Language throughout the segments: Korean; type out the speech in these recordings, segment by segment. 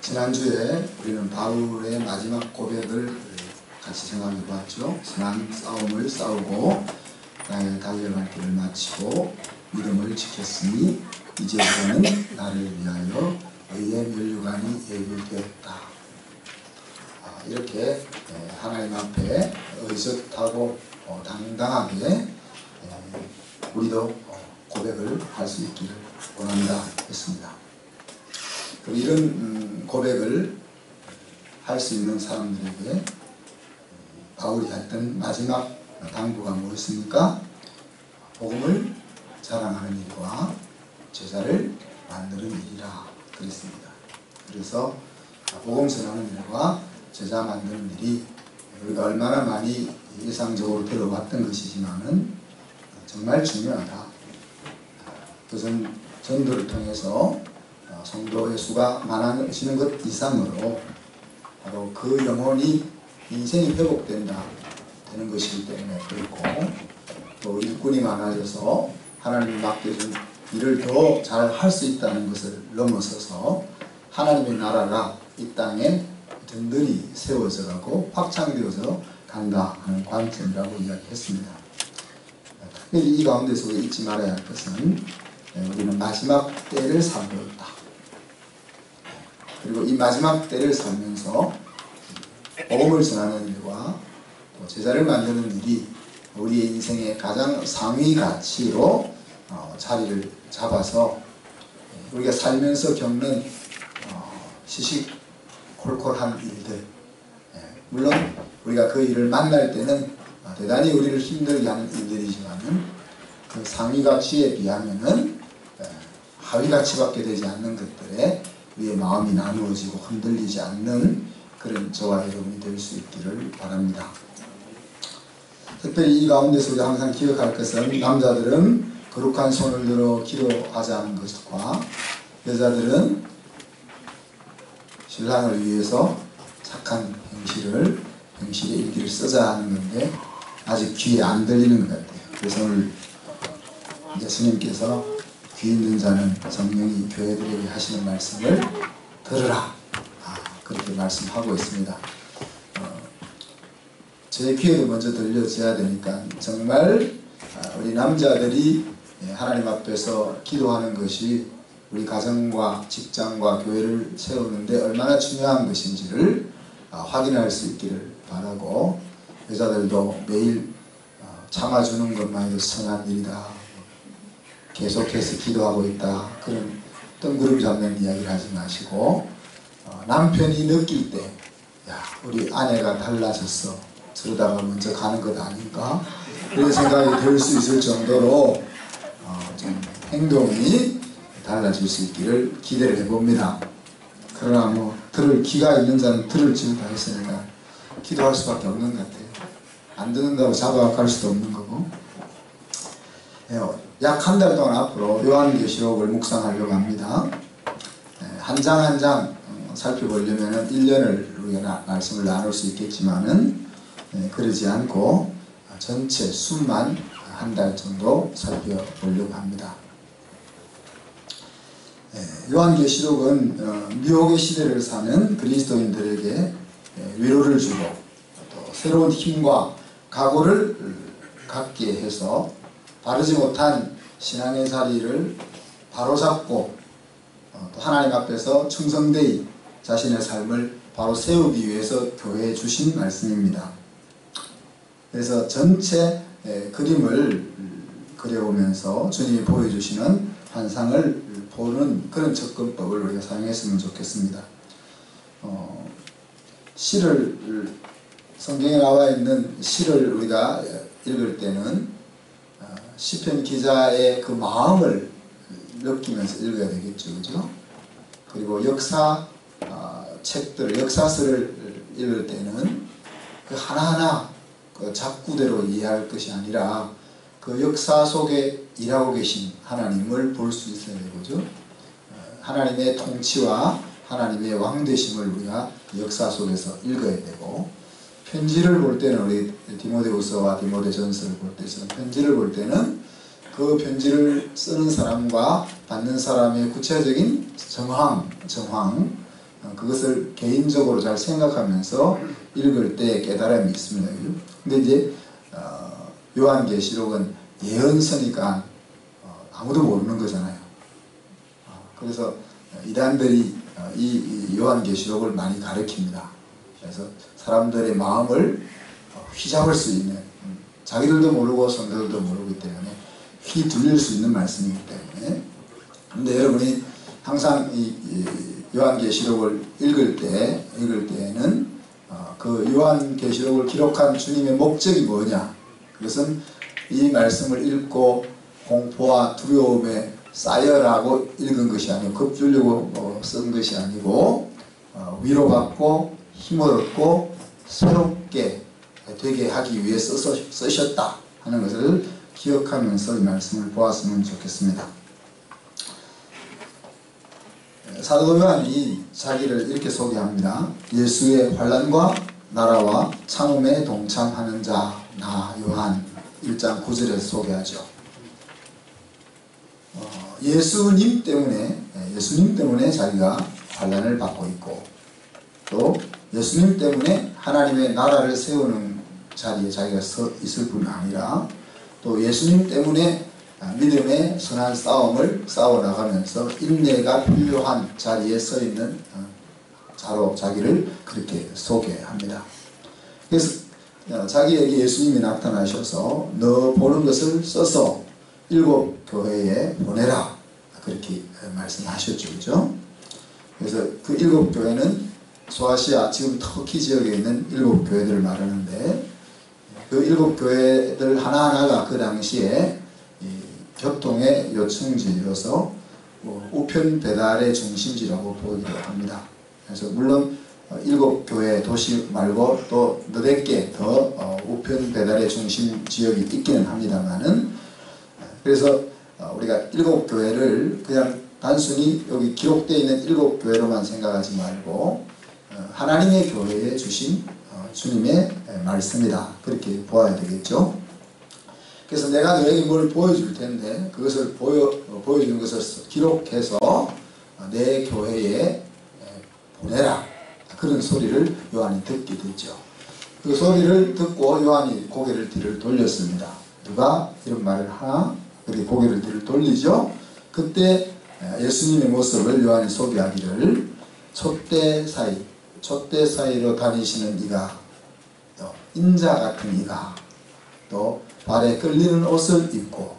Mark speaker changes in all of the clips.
Speaker 1: 지난주에 우리는 바울의 마지막 고백을 같이 생각해 보았죠. 선한 싸움을 싸우고 나의 달려갈 길을 마치고 믿음을 지켰으니 이제부터는 나를 위하여 의의 면류관이 예비되었다. 이렇게 하나님 앞에 의젓하고 당당하게 우리도 고백을 할 수 있기를 원한다 했습니다. 이런 고백을 할 수 있는 사람들에게 바울이 했던 마지막 당부가 무엇입니까? 복음을 자랑하는 일과 제자를 만드는 일이라 그랬습니다. 그래서 복음 전하는 일과 제자 만드는 일이 우리가 얼마나 많이 일상적으로 들어왔던 것이지만은 정말 중요하다. 그것은 전도를 통해서 성도의 수가 많아지는 것 이상으로 바로 그 영혼이 인생이 회복된다 되는 것이기 때문에 그렇고, 또 일꾼이 많아져서 하나님이 맡겨준 일을 더 잘 할 수 있다는 것을 넘어서서 하나님의 나라가 이 땅에 든든히 세워져 가고 확장되어서 간다 하는 관점이라고 이야기했습니다. 특별히 이 가운데서 잊지 말아야 할 것은 우리는 마지막 때를 살고 있다. 그리고 이 마지막 때를 살면서 복음을 전하는 일과 또 제자를 만드는 일이 우리의 인생의 가장 상위 가치로 자리를 잡아서 우리가 살면서 겪는 시시콜콜한 일들, 물론 우리가 그 일을 만날 때는 대단히 우리를 힘들게 하는 일들이지만은 그 상위 가치에 비하면은 하위 가치밖에 되지 않는 것들에 우리의 마음이 나누어지고 흔들리지 않는 그런 저와 여러분이 될 수 있기를 바랍니다. 특별히 이 가운데서 우리가 항상 기억할 것은 남자들은 거룩한 손을 들어 기도하자는 것과 여자들은 신랑을 위해서 착한 행실의 일기를 쓰자 하는 건데 아직 귀에 안 들리는 것 같아요. 그래서 오늘 예수님께서 귀 있는 자는 성령이 교회들에게 하시는 말씀을 들으라, 그렇게 말씀하고 있습니다. 제 귀에도 먼저 들려져야 되니까 정말 우리 남자들이 하나님 앞에서 기도하는 것이 우리 가정과 직장과 교회를 세우는데 얼마나 중요한 것인지를 확인할 수 있기를 바라고, 여자들도 매일 참아주는 것만으로도 선한 일이다, 계속해서 기도하고 있다, 그런 뜬구름 잡는 이야기를 하지 마시고 남편이 느낄 때 야, 우리 아내가 달라졌어, 저러다가 먼저 가는 것 아닌가, 그런 생각이 들 수 있을 정도로 좀 행동이 달라질 수 있기를 기대를 해봅니다. 그러나 들을 귀가 있는 자는 들을 줄 다 했으니까 기도할 수밖에 없는 것 같아요. 안 듣는다고 잡아갈 수도 없는 거고. 약 한 달 동안 앞으로 요한계시록을 묵상하려고 합니다. 한 장 한 장 살펴보려면 1년을 우리가 말씀을 나눌 수 있겠지만은 그러지 않고 전체 수만 한 달 정도 살펴보려고 합니다. 요한계시록은 미혹의 시대를 사는 그리스도인들에게 위로를 주고 또 새로운 힘과 각오를 갖게 해서 바르지 못한 신앙의 자리를 바로잡고 또 하나님 앞에서 충성되이 자신의 삶을 바로 세우기 위해서 교회에 주신 말씀입니다. 그래서 전체 그림을 그려오면서 주님이 보여주시는 환상을 보는 그런 접근법을 우리가 사용했으면 좋겠습니다. 성경에 나와 있는 시를 우리가 읽을 때는 시편 기자의 그 마음을 느끼면서 읽어야 되겠죠, 그죠? 그리고 역사서를 읽을 때는 그 하나하나 그 작구대로 이해할 것이 아니라 그 역사 속에 일하고 계신 하나님을 볼 수 있어야 되고죠. 하나님의 통치와 하나님의 왕되심을 우리가 역사 속에서 읽어야 되고, 편지를 볼 때는 우리 디모데후서와 디모데전서를 볼 때처럼 편지를 볼 때는 그 편지를 쓰는 사람과 받는 사람의 구체적인 정황, 그것을 개인적으로 잘 생각하면서 읽을 때 깨달음이 있습니다. 근데 이제 요한계시록은 예언서니까 아무도 모르는 거잖아요. 그래서 이단들이 이 요한계시록을 많이 가르칩니다. 그래서 사람들의 마음을 휘잡을 수 있는, 자기들도 모르고 성도들도 모르기 때문에 휘둘릴 수 있는 말씀이기 때문에. 그런데 여러분이 항상 이 요한계시록을 읽을 때에는 그 요한계시록을 기록한 주님의 목적이 뭐냐? 그것은 이 말씀을 읽고 공포와 두려움에 쌓여라고 읽은 것이 아니고, 겁주려고 쓴 것이 아니고, 위로받고 힘을 얻고 새롭게 되게 하기 위해 쓰셨다 하는 것을 기억하면서 이 말씀을 보았으면 좋겠습니다. 사도 요한이 자기를 이렇게 소개합니다. 예수의 환난과 나라와 참음에 동참하는 자 나 요한, 1장 9절에서 소개하죠. 예수님 때문에 자기가 환난을 받고 있고, 또 예수님 때문에 하나님의 나라를 세우는 자리에 자기가 서 있을 뿐 아니라, 또 예수님 때문에 믿음의 선한 싸움을 싸워나가면서 인내가 필요한 자리에 서 있는 자로 자기를 그렇게 소개합니다. 그래서 자기에게 예수님이 나타나셔서 너 보는 것을 써서 7 교회에 보내라, 그렇게 말씀하셨죠. 그죠? 그래서 그 7 교회는 소아시아, 지금 터키 지역에 있는 7 교회들을 말하는데, 그 7 교회들 하나하나가 그 당시에 교통의 요충지로서 우편 배달의 중심지라고 보기도 합니다. 그래서 물론 7 교회 도시 말고 또 너댓 개 더 우편 배달의 중심 지역이 있기는 합니다만은, 그래서 우리가 7 교회를 그냥 단순히 여기 기록되어 있는 7 교회로만 생각하지 말고 하나님의 교회에 주신 주님의 말씀이다, 그렇게 보아야 되겠죠. 그래서 내가 너에게 뭘 보여줄 텐데 그것을 보여주는 것을 기록해서 내 교회에 보내라, 그런 소리를 요한이 듣게 됐죠. 그 소리를 듣고 요한이 고개를 뒤를 돌렸습니다. 누가 이런 말을 하나? 그렇게 고개를 뒤를 돌리죠. 그때 예수님의 모습을 요한이 소개하기를, 촛대 사이로 다니시는 이가, 인자 같은 이가, 또 발에 끌리는 옷을 입고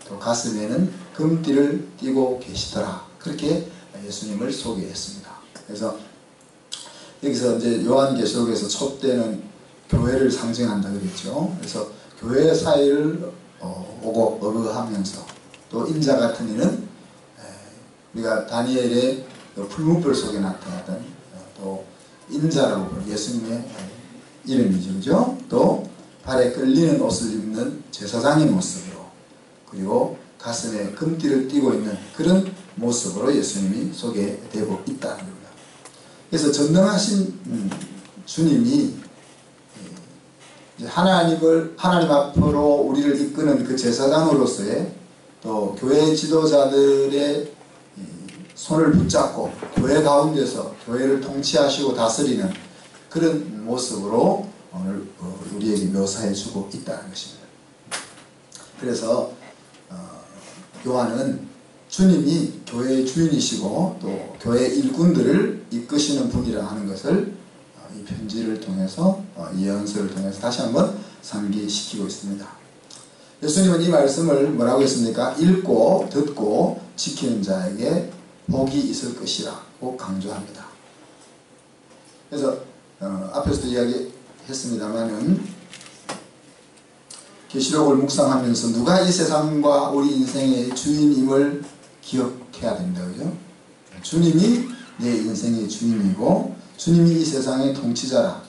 Speaker 1: 또 가슴에는 금띠를 띠고 계시더라, 그렇게 예수님을 소개했습니다. 그래서 여기서 이제 요한계시록에서 촛대는 교회를 상징한다 그랬죠. 그래서 교회 사이를 오고 어거하면서, 또 인자 같은 이는 우리가 다니엘의 풀무불 속에 나타났던 또 인자라고 부르는 예수님의 이름이죠. 그죠? 또 발에 끌리는 옷을 입는 제사장의 모습으로, 그리고 가슴에 금띠를 띠고 있는 그런 모습으로 예수님이 소개되고 있다는 겁니다. 그래서 전능하신 주님이 하나님 앞으로 우리를 이끄는 그 제사장으로서의, 또 교회 지도자들의 손을 붙잡고 교회 가운데서 교회를 통치하시고 다스리는 그런 모습으로 오늘 우리에게 묘사해주고 있다는 것입니다. 그래서 요한은 주님이 교회의 주인이시고 또 교회 일꾼들을 이끄시는 분이라 하는 것을 이 편지를 통해서, 예언서를 통해서 다시 한번 상기시키고 있습니다. 예수님은 이 말씀을 뭐라고 했습니까? 읽고 듣고 지키는 자에게 복이 있을 것이라고 강조합니다. 그래서 앞에서도 이야기했습니다마는 계시록을 묵상하면서 누가 이 세상과 우리 인생의 주인임을 기억해야 된다. 그죠? 주님이 내 인생의 주인이고 주님이 이 세상의 통치자라.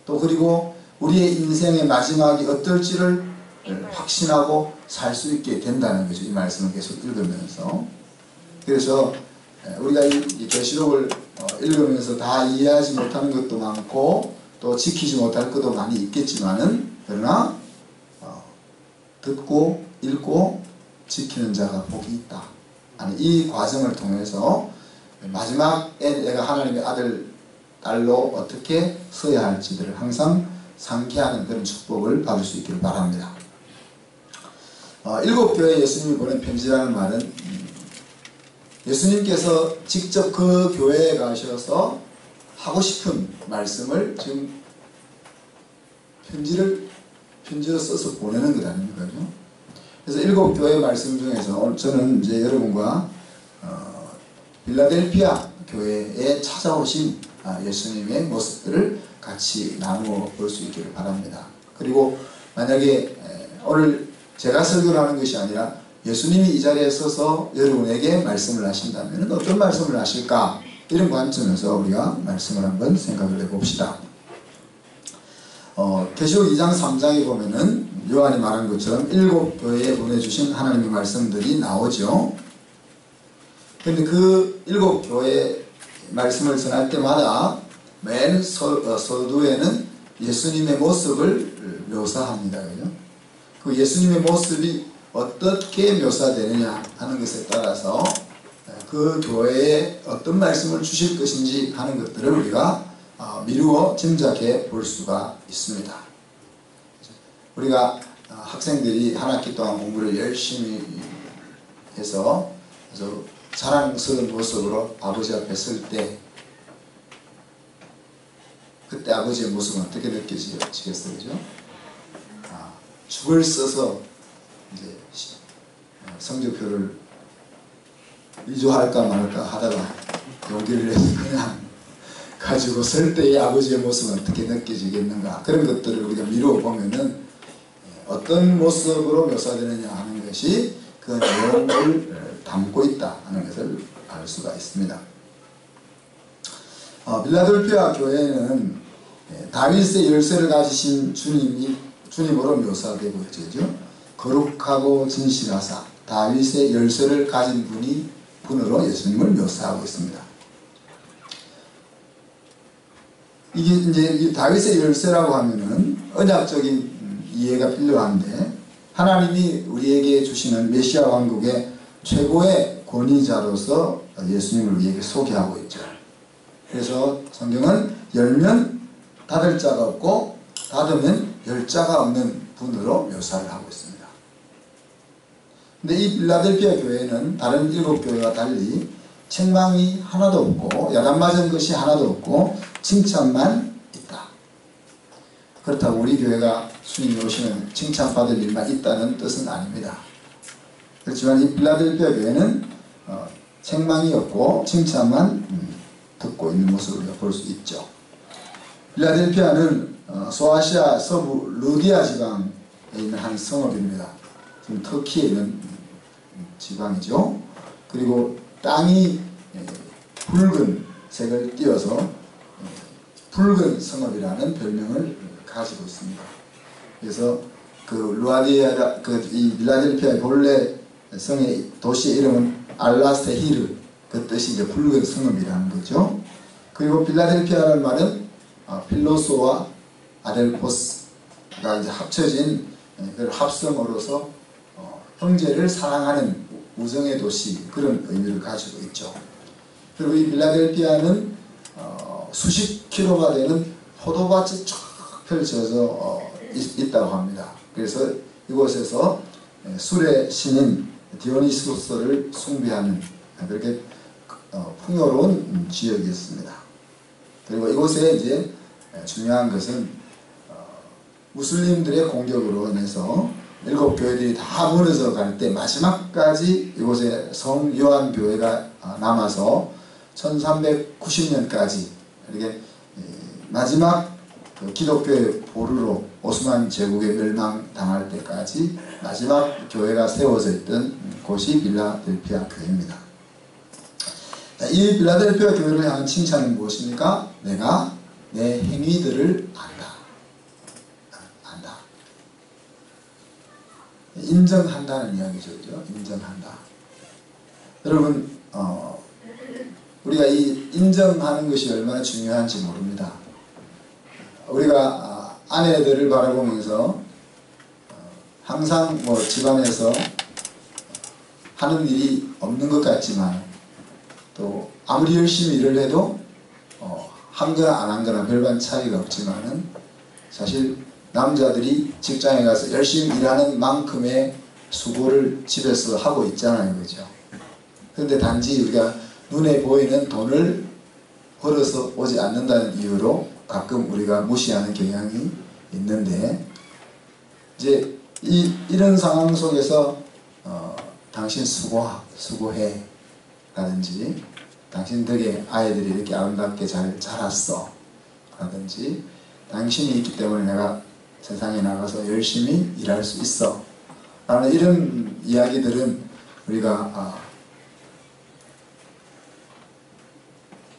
Speaker 1: 또 그리고 우리의 인생의 마지막이 어떨지를 확신하고 살 수 있게 된다는 거죠. 이 말씀을 계속 읽으면서. 그래서 우리가 이 계시록을 읽으면서 다 이해하지 못하는 것도 많고 또 지키지 못할 것도 많이 있겠지만은, 그러나 듣고 읽고 지키는 자가 복이 있다. 아니, 이 과정을 통해서 마지막에 내가 하나님의 아들, 딸로 어떻게 서야 할지를 항상 상기하는 그런 축복을 받을 수 있기를 바랍니다. 일곱 교회 예수님이 보낸 편지라는 말은 예수님께서 직접 그 교회에 가셔서 하고 싶은 말씀을 지금 편지로 써서 보내는 것 아닙니까? 그래서 일곱 교회 말씀 중에서 오늘 저는 이제 여러분과 필라델피아 교회에 찾아오신 예수님의 모습들을 같이 나누어 볼 수 있기를 바랍니다. 그리고 만약에 오늘 제가 설교를 하는 것이 아니라 예수님이 이 자리에 서서 여러분에게 말씀을 하신다면 어떤 말씀을 하실까? 이런 관점에서 우리가 말씀을 한번 생각을 해봅시다. 계시록 2장 3장에 보면은 요한이 말한 것처럼 일곱 교회에 보내주신 하나님의 말씀들이 나오죠. 그런데 그 일곱 교회 말씀을 전할 때마다 맨 서두에는 예수님의 모습을 묘사합니다. 그죠? 그 예수님의 모습이 어떻게 묘사되느냐 하는 것에 따라서 그 교회에 어떤 말씀을 주실 것인지 하는 것들을 우리가 미루어 짐작해 볼 수가 있습니다. 우리가 학생들이 한 학기 동안 공부를 열심히 해서 아주 자랑스러운 모습으로 아버지 앞에 설 때 그때 아버지의 모습은 어떻게 느껴지겠어요? 그죠? 죽을 써서 이제 성적표를 위조할까 말까 하다가 용기를 내서 그냥 가지고 설 때의 아버지의 모습은 어떻게 느껴지겠는가, 그런 것들을 우리가 미루어 보면은 어떤 모습으로 묘사되느냐 하는 것이 그 내용을 담고 있다 하는 것을 알 수가 있습니다. 빌라델피아 교회는 다윗의 열쇠를 가지신 주님으로 묘사되고 있죠. 거룩하고 진실하사 다윗의 열쇠를 가진 분으로 예수님을 묘사하고 있습니다. 이게 이제 다윗의 열쇠라고 하면은 언약적인 이해가 필요한데, 하나님이 우리에게 주시는 메시아 왕국의 최고의 권위자로서 예수님을 우리에게 소개하고 있죠. 그래서 성경은 열면 닫을 자가 없고 닫으면 열 자가 없는 분으로 묘사를 하고 있습니다. 근데 이 필라델피아 교회는 다른 일곱 교회와 달리 책망이 하나도 없고 야단 맞은 것이 하나도 없고 칭찬만 있다. 그렇다고 우리 교회가 주님이 오시면 칭찬받을 일만 있다는 뜻은 아닙니다. 그렇지만 이 필라델피아 교회는 책망이 없고 칭찬만 듣고 있는 모습을 볼 수 있죠. 필라델피아는 소아시아 서부 루디아 지방에 있는 한 성읍입니다. 지금 터키에 있는 지방이죠. 그리고 땅이 붉은 색을 띄어서 붉은 성읍이라는 별명을 가지고 있습니다. 그래서 이 필라델피아의 본래 성의 도시의 이름은 알라스테히르, 그 뜻이 이제 붉은 성읍이라는 거죠. 그리고 필라델피아라는 말은 필로소와 아델포스가 이제 합쳐진 그 합성어로서 형제를 사랑하는 우정의 도시, 그런 의미를 가지고 있죠. 그리고 이 필라델피아는 수십 킬로가 되는 포도밭이 쫙 펼쳐져 있다고 합니다. 그래서 이곳에서 술의 신인 디오니소스를 숭배하는 그렇게 풍요로운 지역이었습니다. 그리고 이곳에 이제 중요한 것은 무슬림들의 공격으로 인해서 일곱 교회들이 다 무너져 갈 때 마지막까지 이곳에 성 요한 교회가 남아서 1390년까지 이렇게 마지막 기독교의 보루로 오스만 제국에 멸망당할 때까지 마지막 교회가 세워져 있던 곳이 필라델피아 교회입니다. 이 필라델피아 교회를 향한 칭찬은 무엇입니까? 내가 내 행위들을 안다. 인정한다는 이야기죠. 그죠? 인정한다. 여러분, 우리가 이 인정하는 것이 얼마나 중요한지 모릅니다. 우리가 아내들을 바라보면서 항상 집안에서 하는 일이 없는 것 같지만 또 아무리 열심히 일을 해도 한 거나 안 한 거나 별반 차이가 없지만은 사실 남자들이 직장에 가서 열심히 일하는 만큼의 수고를 집에서 하고 있잖아요. 그죠? 그런데 단지 우리가 눈에 보이는 돈을 벌어서 오지 않는다는 이유로 가끔 우리가 무시하는 경향이 있는데, 이제 이런 상황 속에서 당신 수고해 라든지, 당신 덕에 아이들이 이렇게 아름답게 잘 자랐어 라든지, 당신이 있기 때문에 내가 세상에 나가서 열심히 일할 수 있어 라는 이런 이야기들은 우리가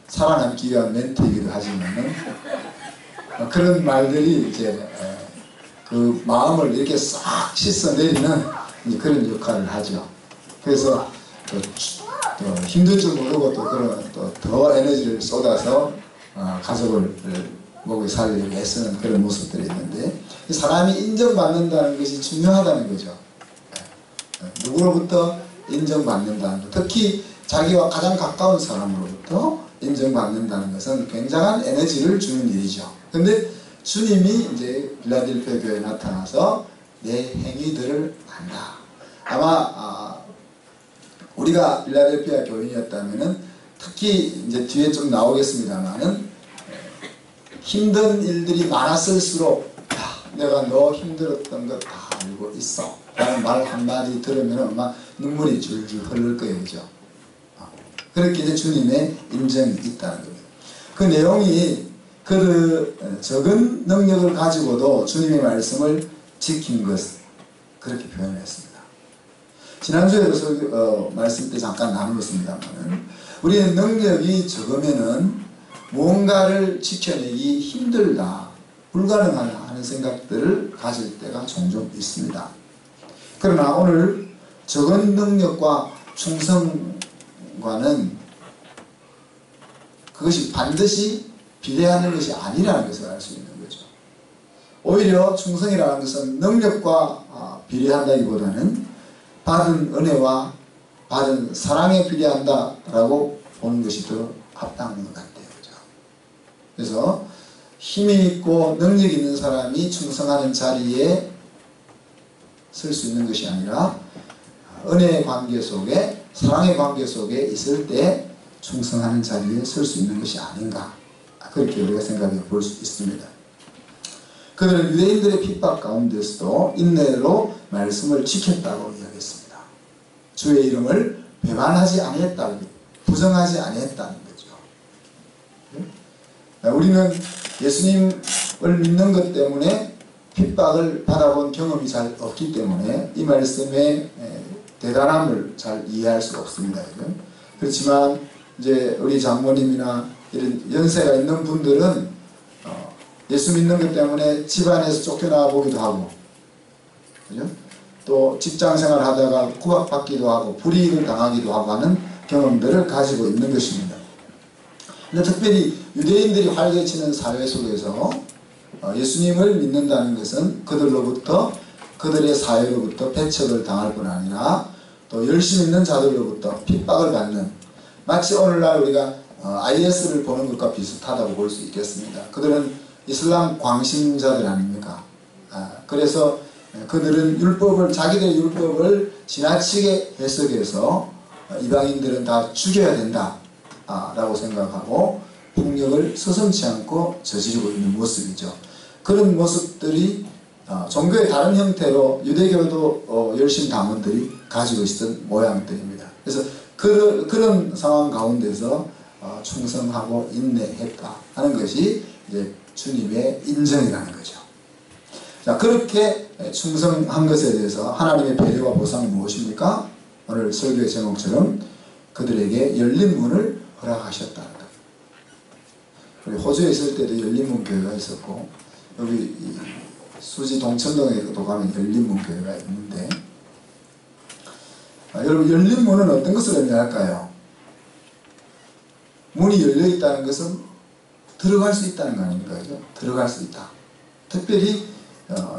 Speaker 1: 살아남기 위한 멘트이기도 하지만은 그런 말들이 이제 그 마음을 이렇게 싹 씻어내리는 그런 역할을 하죠. 그래서 또 힘든 줄 모르고 또 그런 또 더 에너지를 쏟아서 가족을 먹여 살리기 애쓰는 그런 모습들이 있는데, 사람이 인정받는다는 것이 중요하다는 거죠. 누구로부터 인정받는다는 것, 특히 자기와 가장 가까운 사람으로부터 인정받는다는 것은 굉장한 에너지를 주는 일이죠. 그런데 주님이 이제 빌라델피아 교회에 나타나서 내 행위들을 안다. 아마 우리가 빌라델피아 교인이었다면은 특히 이제 뒤에 좀 나오겠습니다만은 힘든 일들이 많았을수록 내가 너 힘들었던 거 다 알고 있어 라는 말 한마디 들으면 아마 눈물이 줄줄 흐를 거예요. 그죠? 그렇게 이제 주님의 인정이 있다는 겁니다. 그 내용이 그 적은 능력을 가지고도 주님의 말씀을 지킨 것, 그렇게 표현했습니다. 지난주에도 말씀 때 잠깐 나누었습니다만, 우리의 능력이 적으면은 무언가를 지켜내기 힘들다, 불가능하다 하는 생각들을 가질 때가 종종 있습니다. 그러나 오늘 적은 능력과 충성과는 그것이 반드시 비례하는 것이 아니라는 것을 알 수 있는 거죠. 오히려 충성이라는 것은 능력과 비례한다기보다는 받은 은혜와 받은 사랑에 비례한다라고 보는 것이 더 합당한 것 같아요. 그죠? 그래서 힘이 있고 능력이 있는 사람이 충성하는 자리에 설 수 있는 것이 아니라 은혜의 관계 속에, 사랑의 관계 속에 있을 때 충성하는 자리에 설 수 있는 것이 아닌가, 그렇게 우리가 생각해 볼 수 있습니다. 그들은 유대인들의 핍박 가운데서도 인내로 말씀을 지켰다고 이야기했습니다. 주의 이름을 배반하지 아니했다고, 부정하지 아니했다는 거죠. 우리는 예수님을 믿는 것 때문에 핍박을 받아본 경험이 잘 없기 때문에 이 말씀의 대단함을 잘 이해할 수가 없습니다. 그렇지만 이제 우리 장모님이나 이런 연세가 있는 분들은 예수 믿는 것 때문에 집안에서 쫓겨나 보기도 하고, 그죠? 또 직장 생활 하다가 구박받기도 하고 불이익을 당하기도 하고 하는 경험들을 가지고 있는 것입니다. 근데 특별히 유대인들이 활개치는 사회 속에서 예수님을 믿는다는 것은 그들로부터, 그들의 사회로부터 배척을 당할 뿐 아니라 또 열심히 있는 자들로부터 핍박을 받는, 마치 오늘날 우리가 IS를 보는 것과 비슷하다고 볼 수 있겠습니다. 그들은 이슬람 광신자들 아닙니까? 그래서 그들은 자기들의 율법을 지나치게 해석해서 이방인들은 다 죽여야 된다 라고 생각하고 폭력을 서슴지 않고 저지르고 있는 모습이죠. 그런 모습들이 종교의 다른 형태로 유대교도 열심 당원들이 가지고 있었던 모양들입니다. 그래서 그런 상황 가운데서 충성하고 인내했다 하는 것이 이제 주님의 인정이라는 거죠. 자, 그렇게 충성한 것에 대해서 하나님의 배려와 보상이 무엇입니까? 오늘 설교의 제목처럼 그들에게 열린 문을 허락하셨다는 것. 우리 호주에 있을 때도 열린 문 교회가 있었고, 여기 수지 동천동에도 가면 열린 문 교회가 있는데, 여러분, 열린 문은 어떤 것을 의미할까요? 문이 열려 있다는 것은 들어갈 수 있다는 거 아닙니까? 그죠? 들어갈 수 있다. 특별히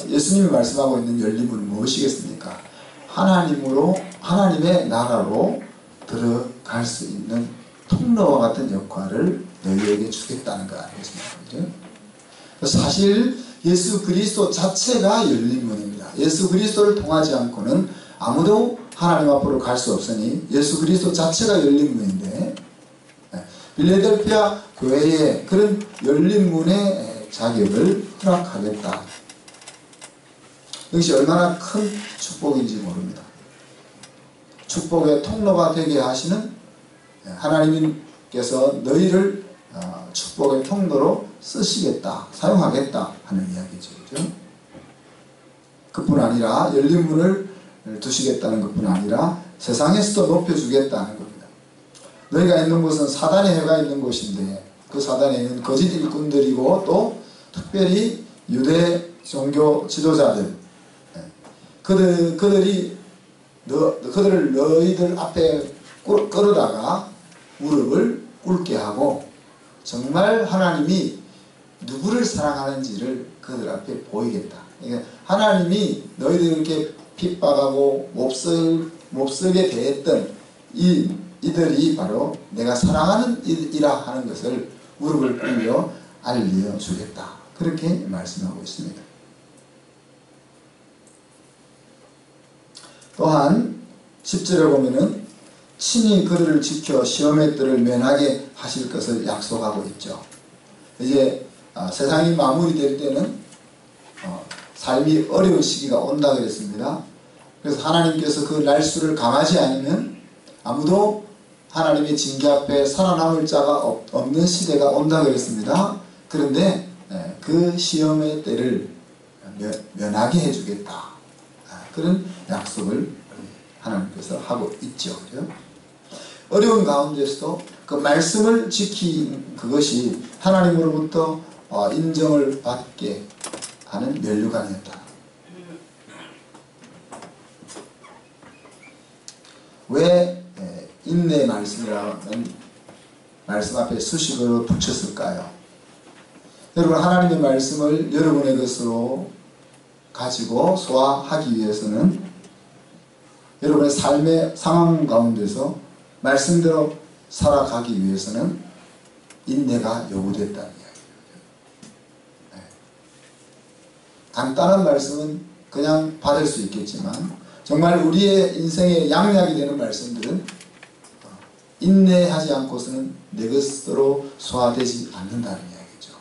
Speaker 1: 예수님이 말씀하고 있는 열린 문은 무엇이겠습니까? 하나님의 나라로 들어갈 수 있는 통로와 같은 역할을 너희에게 주겠다는 거 아니겠습니까? 그죠? 사실 예수 그리스도 자체가 열린 문입니다. 예수 그리스도를 통하지 않고는 아무도 하나님 앞으로 갈 수 없으니 예수 그리스도 자체가 열린 문인데, 빌라델피아 교회에 그런 열린 문의 자격을 허락하겠다. 이것이 얼마나 큰 축복인지 모릅니다. 축복의 통로가 되게 하시는 하나님께서 너희를 축복의 통로로 쓰시겠다, 사용하겠다 하는 이야기죠. 그죠? 그뿐 아니라 열린 문을 두시겠다는 것뿐 아니라 세상에서도 높여주겠다는 겁니다. 너희가 있는 곳은 사단의 해가 있는 곳인데 그 사단에는 거짓 일꾼들이고 또 특별히 유대 종교 지도자들, 그들을 너희들 앞에 끌어다가 무릎을 꿇게 하고 정말 하나님이 누구를 사랑하는지를 그들 앞에 보이겠다. 그러니까 하나님이 너희들에게 핍박하고 몹쓸게 대했던 이들이 바로 내가 사랑하는 이라 하는 것을 무릎을 꿇려 알려주겠다. 그렇게 말씀하고 있습니다. 또한 10절에 보면은 친히 그들을 지켜 시험의 뜰을 면하게 하실 것을 약속하고 있죠. 이제 세상이 마무리될 때는 삶이 어려운 시기가 온다 그랬습니다. 그래서 하나님께서 그 날수를 감하지 않으면 아무도 하나님의 징계 앞에 살아남을 자가 없는 시대가 온다 그랬습니다. 그런데 그 시험의 때를 면하게 해주겠다. 그런 약속을 하나님께서 하고 있죠. 그죠? 어려운 가운데서도 그 말씀을 지킨 그것이 하나님으로부터 인정을 받게 하는 면류관이었다. 왜 인내 말씀이라는 말씀 앞에 수식어로 붙였을까요? 여러분, 하나님의 말씀을 여러분의 것으로 가지고 소화하기 위해서는 여러분의 삶의 상황 가운데서 말씀대로 살아가기 위해서는 인내가 요구됐다는 이야기예요. 간단한 말씀은 그냥 받을 수 있겠지만 정말 우리의 인생의 양약이 되는 말씀들은 인내하지 않고서는 내 것으로 소화되지 않는다는 이야기죠.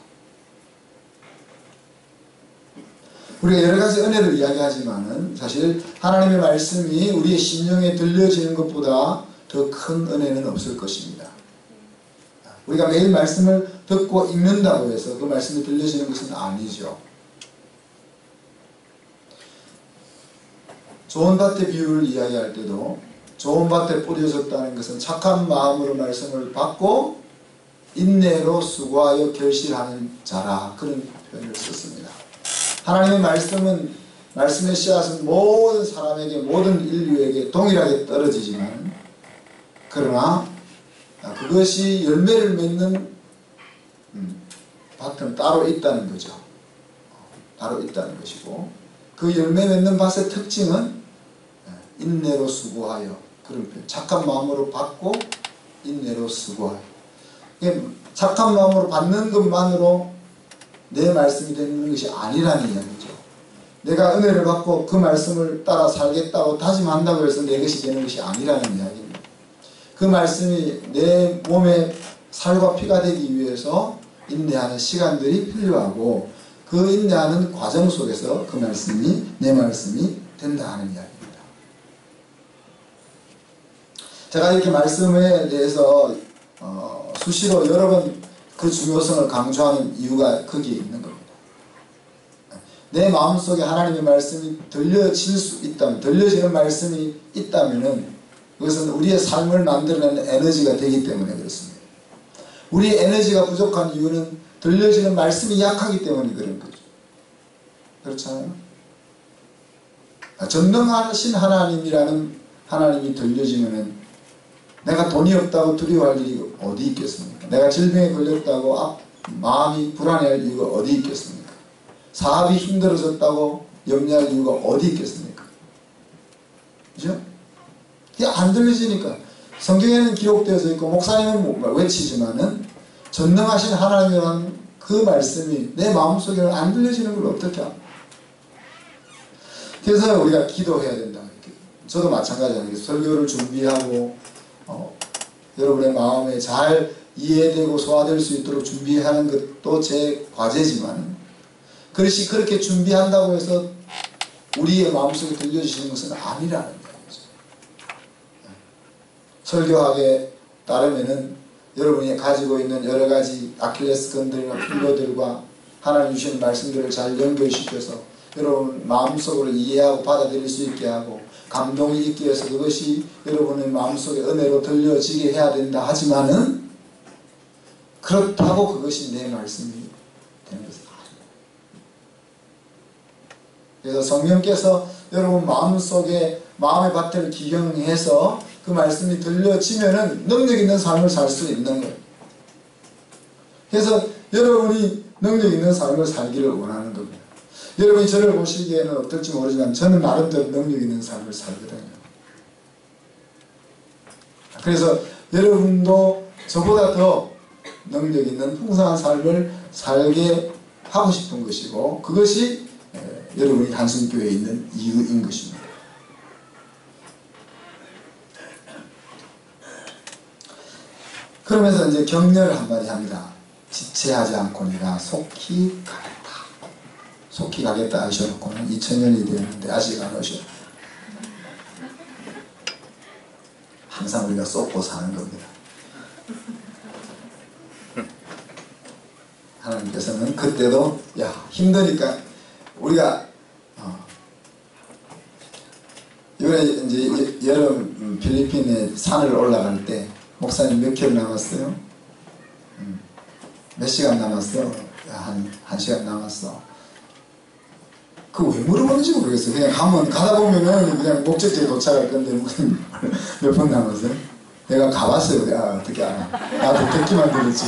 Speaker 1: 우리가 여러 가지 은혜를 이야기하지만은 사실 하나님의 말씀이 우리의 심령에 들려지는 것보다 더 큰 은혜는 없을 것입니다. 우리가 매일 말씀을 듣고 읽는다고 해서 그 말씀이 들려지는 것은 아니죠. 좋은 밭의 비유를 이야기할 때도 좋은 밭에 뿌려졌다는 것은 착한 마음으로 말씀을 받고 인내로 수고하여 결실하는 자라, 그런 표현을 썼습니다. 하나님의 말씀은, 말씀의 씨앗은 모든 사람에게, 모든 인류에게 동일하게 떨어지지만 그러나 그것이 열매를 맺는 밭은 따로 있다는 거죠. 따로 있다는 것이고, 그 열매 맺는 밭의 특징은 인내로 수고하여, 그런 표현, 착한 마음으로 받고 인내로 수고하여. 착한 마음으로 받는 것만으로 내 말씀이 되는 것이 아니라는 이야기죠. 내가 은혜를 받고 그 말씀을 따라 살겠다고 다짐한다고 해서 내 것이 되는 것이 아니라는 이야기입니다. 그 말씀이 내 몸에 살과 피가 되기 위해서 인내하는 시간들이 필요하고, 그 인내하는 과정 속에서 그 말씀이 내 말씀이 된다 하는 이야기입니다. 제가 이렇게 말씀에 대해서 수시로 여러 번 그 중요성을 강조하는 이유가 거기에 있는 겁니다. 내 마음속에 하나님의 말씀이 들려질 수 있다면, 들려지는 말씀이 있다면은 그것은 우리의 삶을 만들어내는 에너지가 되기 때문에 그렇습니다. 우리의 에너지가 부족한 이유는 들려지는 말씀이 약하기 때문에 그런 거죠. 그렇잖아요? 전능하신 하나님이라는 하나님이 들려지면은 내가 돈이 없다고 두려워할 일이 어디 있겠습니까? 내가 질병에 걸렸다고 마음이 불안해할 이유가 어디 있겠습니까? 사업이 힘들어졌다고 염려할 이유가 어디 있겠습니까? 그죠? 그게 안 들려지니까. 성경에는 기록되어져 있고 목사님은 외치지만은 전능하신 하나님이란 그 말씀이 내 마음속에는 안 들려지는 걸 어떻게 합니까? 그래서 우리가 기도해야 된다. 저도 마찬가지 아니겠어요. 설교를 준비하고 여러분의 마음에 잘 이해되고 소화될 수 있도록 준비하는 것도 제 과제지만 그것이 그렇게 준비한다고 해서 우리의 마음속에 들려주시는 것은 아니라는 거죠. 설교학에 따르면은 여러분이 가지고 있는 여러 가지 아킬레스건들과 필러들과 하나님 주시는 말씀들을 잘 연결시켜서 여러분 마음속으로 이해하고 받아들일 수 있게 하고 감동이 있기 위해서 그것이 여러분의 마음속에 은혜로 들려지게 해야 된다 하지만은 그렇다고 그것이 내 말씀이 되는 것은 아닙니다. 그래서 성령께서 여러분 마음속에 마음의 밭을 기경해서 그 말씀이 들려지면은 능력 있는 삶을 살 수 있는 거예요. 그래서 여러분이 능력 있는 삶을 살기를 원하는 겁니다. 여러분이 저를 보시기에는 어떨지 모르지만 저는 나름대로 능력 있는 삶을 살거든요. 그래서 여러분도 저보다 더 능력 있는 풍성한 삶을 살게 하고 싶은 것이고 그것이 여러분이 한순교회에 있는 이유인 것입니다. 그러면서 이제 격려를 한마디 합니다. 지체하지 않고 네가 속히 가겠다. 속히 가겠다 하셔놓고는 2000년이 되었는데 아직 안 오셔. 항상 우리가 쏟고 사는 겁니다. 하나님께서는 그때도 야 힘드니까 우리가 이번에 이제 여름 필리핀에 산을 올라갈 때 목사님 몇 킬로 남았어요? 몇 시간 남았어? 한 시간 남았어. 그거 왜 물어보는지 모르겠어요. 그냥 가다 보면은 그냥 목적지에 도착할 건데 몇 분 남았어요? 내가 가봤어요. 어떻게 알아? 나도 듣기만 들었지.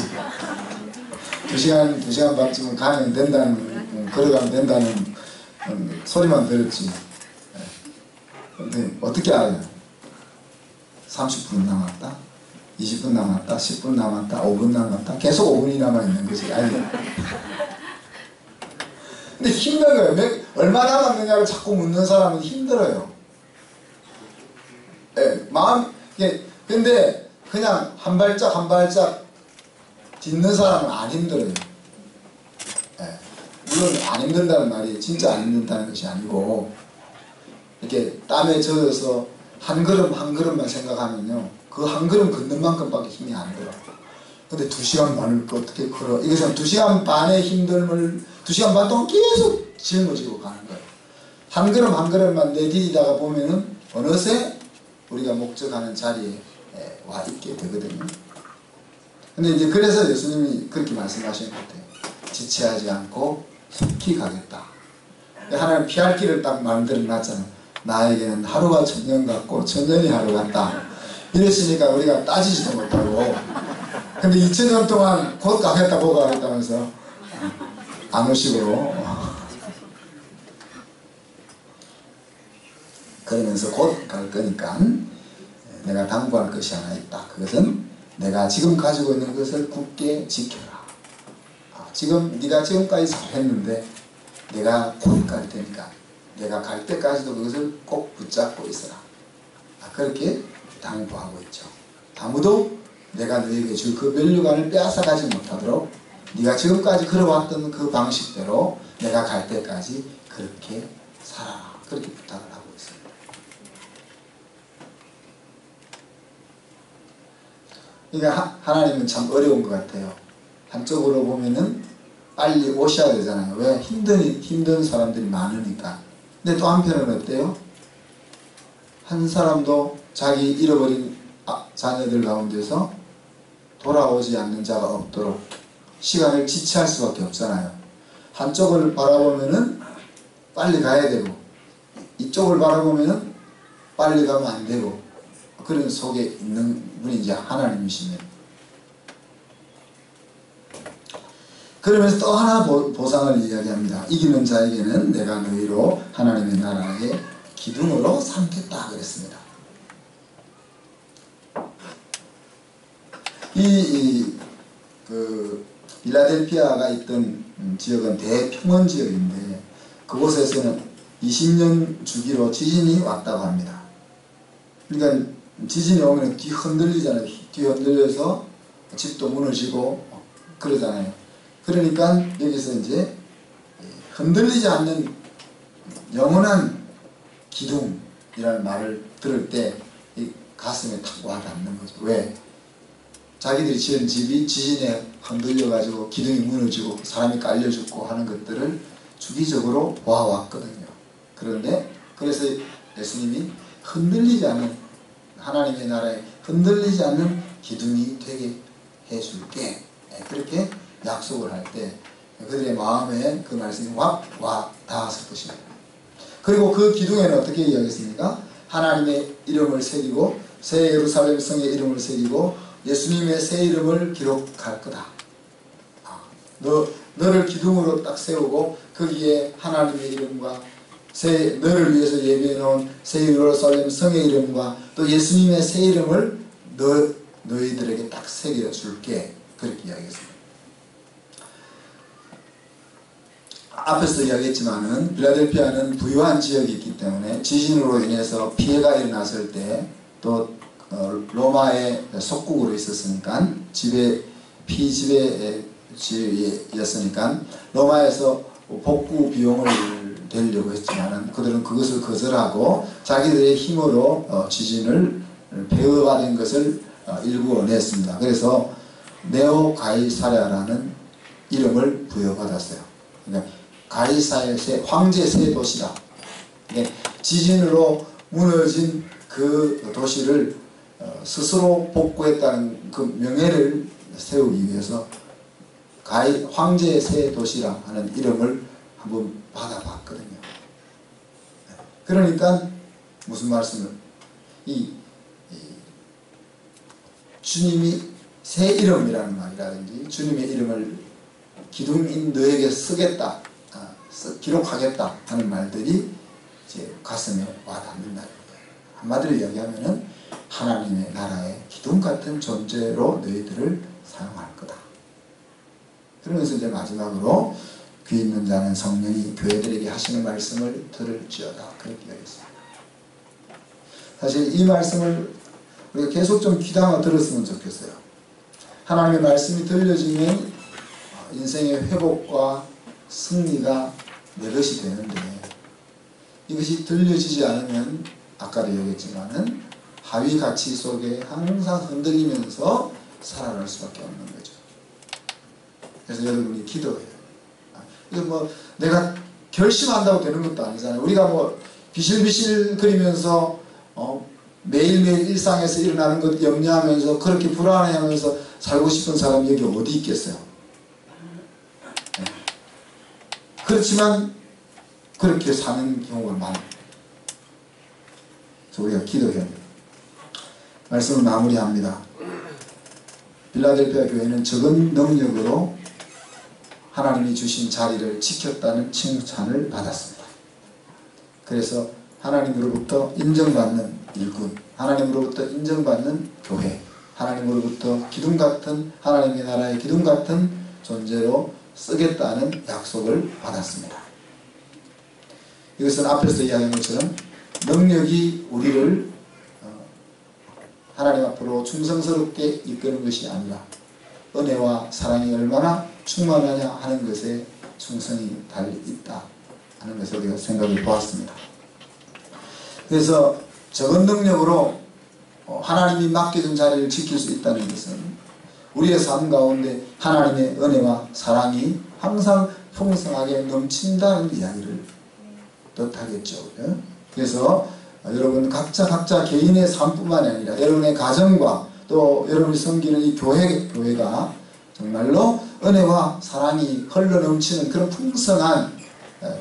Speaker 1: 2시간 반쯤은 가면 된다는, 걸어가면 된다는 소리만 들었지. 근데 어떻게 알아요? 30분 남았다? 20분 남았다? 10분 남았다? 5분 남았다? 계속 5분이 남아있는 거지. 아니. 근데 힘든 거예요. 얼마 남았느냐를 자꾸 묻는 사람은 힘들어요. 네, 근데 그냥 한 발짝 한 발짝 딛는 사람은 안 힘들어요. 네, 물론 안 힘든다는 말이 진짜 안 힘든다는 것이 아니고 이렇게 땀에 젖어서 한 걸음 한 걸음만 생각하면요. 그 한 걸음 걷는 만큼밖에 힘이 안 들어. 근데 2시간 반을 어떻게 걸어? 이것은 2시간 반의 힘듦을 2시간 반 동안 계속 짊어지고 가는 거예요. 한 걸음 한 걸음만 내디디다가 보면은 어느새 우리가 목적하는 자리에 와 있게 되거든요. 근데 이제 그래서 예수님이 그렇게 말씀하시는 것 같아요. 지체하지 않고 속히 가겠다. 하나님 피할 길을 딱 만들어 놨잖아요. 나에게는 하루가 천년 같고 천년이 하루 같다. 이랬으니까 우리가 따지지도 못하고 근데 2000년 동안 곧 가겠다 곧 가겠다면서 안 오시고 그러면서 곧 갈 거니까 내가 당부할 것이 하나 있다. 그것은 내가 지금 가지고 있는 것을 굳게 지켜라. 지금 네가 지금까지 잘했는데 내가 곧 갈 테니까 내가 갈 때까지도 그것을 꼭 붙잡고 있어라. 그렇게 당부하고 있죠. 아무도 내가 너에게 줄 그 면류관을 빼앗아가지 못하도록 네가 지금까지 걸어왔던 그 방식대로 내가 갈 때까지 그렇게 살아라. 그렇게 부탁을 하고 있습니다. 그러니까 하나님은 참 어려운 것 같아요. 한쪽으로 보면은 빨리 오셔야 되잖아요. 왜? 힘든 사람들이 많으니까. 근데 또 한편은 어때요? 한 사람도 자기 잃어버린 자녀들 가운데서 돌아오지 않는 자가 없도록 시간을 지체할 수밖에 없잖아요. 한쪽을 바라보면은 빨리 가야 되고 이쪽을 바라보면은 빨리 가면 안 되고 그런 속에 있는 분이 이제 하나님이시네요. 그러면서 또 하나 보상을 이야기합니다. 이기는 자에게는 내가 너희로 하나님의 나라의 기둥으로 삼겠다 그랬습니다. 그 필라델피아가 있던 지역은 대평원 지역인데 그곳에서는 20년 주기로 지진이 왔다고 합니다. 그러니까 지진이 오면 뒤 흔들리잖아요. 뒤 흔들려서 집도 무너지고 그러잖아요. 그러니까 여기서 이제 흔들리지 않는 영원한 기둥이라는 말을 들을 때 이 가슴에 탁 와닿는 거죠. 왜? 자기들이 지은 집이 지진에 흔들려가지고 기둥이 무너지고 사람이 깔려 죽고 하는 것들을 주기적으로 보아왔거든요. 그런데 그래서 예수님이 흔들리지 않는 하나님의 나라에 흔들리지 않는 기둥이 되게 해줄게, 그렇게 약속을 할 때 그들의 마음에 그 말씀이 확 와 닿았을 것입니다. 그리고 그 기둥에는 어떻게 이야기했습니까? 하나님의 이름을 새기고 새 예루살렘 성의 이름을 새기고 예수님의 새 이름을 기록할 거다. 너를 기둥으로 딱 세우고 거기에 하나님의 이름과 너를 위해서 예비해 놓은 새 예루살렘 성의 이름과 또 예수님의 새 이름을 너희들에게 딱 새겨줄게. 그렇게 이야기했습니다. 앞에서 이야기했지만은 필라델피아는 부유한 지역이 있기 때문에 지진으로 인해서 피해가 일어났을 때 또 로마의 속국으로 있었으니까 피지배지였으니까 로마에서 복구 비용을 내려고 했지만은 그들은 그것을 거절하고 자기들의 힘으로 지진을 폐허화된 것을 일구어냈습니다. 그래서 네오 가이사랴라는 이름을 부여받았어요. 그러니까 가이사의 황제 새 도시다. 지진으로 무너진 그 도시를 스스로 복구했다는 그 명예를 세우기 위해서 황제의 새 도시라 하는 이름을 한번 받아봤거든요. 그러니까 무슨 말씀을 주님이 새 이름이라는 말이라든지 주님의 이름을 기둥인 너에게 쓰겠다, 기록하겠다 하는 말들이 이제 가슴에 와닿는다. 한마디로 이야기하면은 하나님의 나라의 기둥 같은 존재로 너희들을 사용할 거다. 그러면서 이제 마지막으로 귀 있는 자는 성령이 교회들에게 하시는 말씀을 들을지어다. 그렇게 이야기했습니다. 사실 이 말씀을 우리가 계속 좀 귀담아 들었으면 좋겠어요. 하나님의 말씀이 들려지면 인생의 회복과 승리가 내 것이 되는데 이것이 들려지지 않으면 아까도 얘기했지만은 하위 가치 속에 항상 흔들리면서 살아갈 수밖에 없는 거죠. 그래서 여러분이 기도해요. 이거 뭐 내가 결심한다고 되는 것도 아니잖아요. 우리가 뭐 비실비실 거리면서 매일매일 일상에서 일어나는 것 염려하면서 그렇게 불안해하면서 살고 싶은 사람이 여기 어디 있겠어요. 그렇지만 그렇게 사는 경우가 많아요. 그래서 우리가 기도해야 돼요. 말씀을 마무리합니다. 필라델피아 교회는 적은 능력으로 하나님이 주신 자리를 지켰다는 칭찬을 받았습니다. 그래서 하나님으로부터 인정받는 일꾼, 하나님으로부터 인정받는 교회, 하나님으로부터 기둥 같은 하나님의 나라의 기둥 같은 존재로 쓰겠다는 약속을 받았습니다. 이것은 앞에서 이야기한 것처럼 능력이 우리를 하나님 앞으로 충성스럽게 이끄는 것이 아니라 은혜와 사랑이 얼마나 충만하냐 하는 것에 충성이 달려있다 하는 것을 우리가 생각해 보았습니다. 그래서 적은 능력으로 하나님이 맡겨준 자리를 지킬 수 있다는 것은 우리의 삶 가운데 하나님의 은혜와 사랑이 항상 풍성하게 넘친다는 이야기를 뜻하겠죠. 그래서 여러분 각자 개인의 삶뿐만이 아니라 여러분의 가정과 또 여러분이 섬기는 이 교회가 정말로 은혜와 사랑이 흘러넘치는 그런 풍성한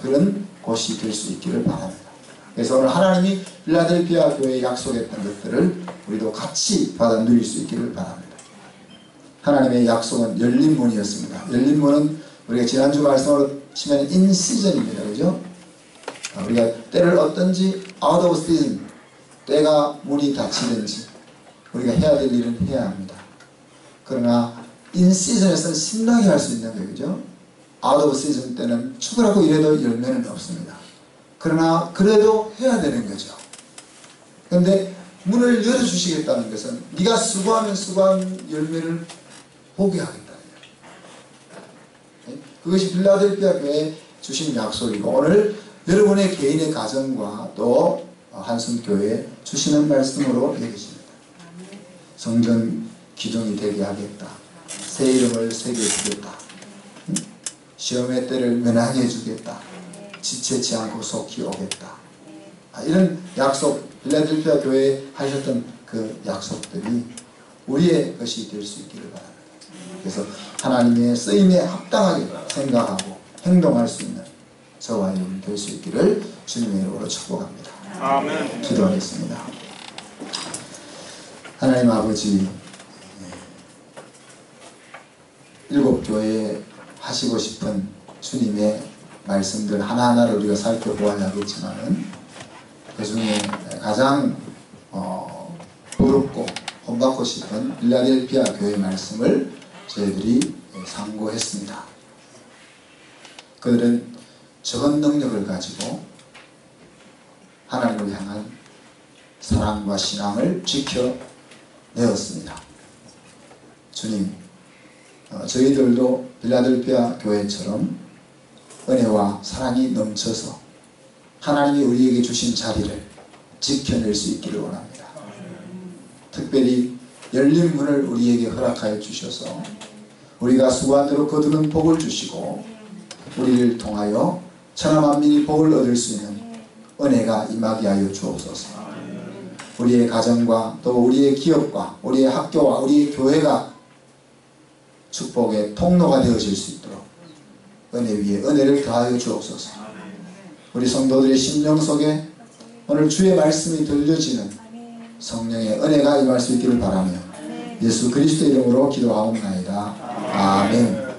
Speaker 1: 그런 곳이 될 수 있기를 바랍니다. 그래서 오늘 하나님이 필라델피아 교회에 약속했던 것들을 우리도 같이 받아 누릴 수 있기를 바랍니다. 하나님의 약속은 열린 문이었습니다. 열린 문은 우리가 지난주 말씀으로 치면 인시즌입니다. 그죠? 우리가 때를 얻든지 out of season, 때가 문이 닫히든지 우리가 해야 될 일은 해야 합니다. 그러나 인 시즌에서는 신나게 할 수 있는 거예요. 그죠? 아웃 오브 시즌 때는 죽으라고 이래도 열매는 없습니다. 그러나 그래도 해야 되는 거죠. 그런데 문을 열어주시겠다는 것은 네가 수고하면 수고한 열매를 보게 하겠다는 거예요. 그것이 필라델피아 교회에 주신 약속이고 오늘 여러분의 개인의 가정과 또 한숨교회에 주시는 말씀으로 여기십니다. 성전 기둥이 되게 하겠다. 새 이름을 새겨주겠다. 시험의 때를 면하게 해주겠다. 지체치 않고 속히 오겠다. 이런 약속, 필라델피아 교회에 하셨던 그 약속들이 우리의 것이 될 수 있기를 바랍니다. 그래서 하나님의 쓰임에 합당하게 생각하고 행동할 수 있는 저와 여러분 될 수 있기를 주님의 이름으로 축복합니다.
Speaker 2: 아멘.
Speaker 1: 기도하겠습니다. 하나님 아버지, 일곱 교회에 하시고 싶은 주님의 말씀들 하나하나를 우리가 살펴보아야 하겠지만은 그 중에 가장 부럽고 본받고 싶은 필라델피아 교회 말씀을 저희들이 상고했습니다. 그들은 적은 능력을 가지고 하나님을 향한 사랑과 신앙을 지켜내었습니다. 주님, 저희들도 필라델피아 교회처럼 은혜와 사랑이 넘쳐서 하나님이 우리에게 주신 자리를 지켜낼 수 있기를 원합니다. 특별히 열린 문을 우리에게 허락하여 주셔서 우리가 수고한 대로 거두는 복을 주시고 우리를 통하여 천하만민이 복을 얻을 수 있는 은혜가 임하게 하여 주옵소서. 우리의 가정과 또 우리의 기업과 우리의 학교와 우리의 교회가 축복의 통로가 되어질 수 있도록 은혜 위에 은혜를 더하여 주옵소서. 우리 성도들의 심령 속에 오늘 주의 말씀이 들려지는 성령의 은혜가 임할 수 있기를 바라며 예수 그리스도 이름으로 기도하옵나이다. 아멘.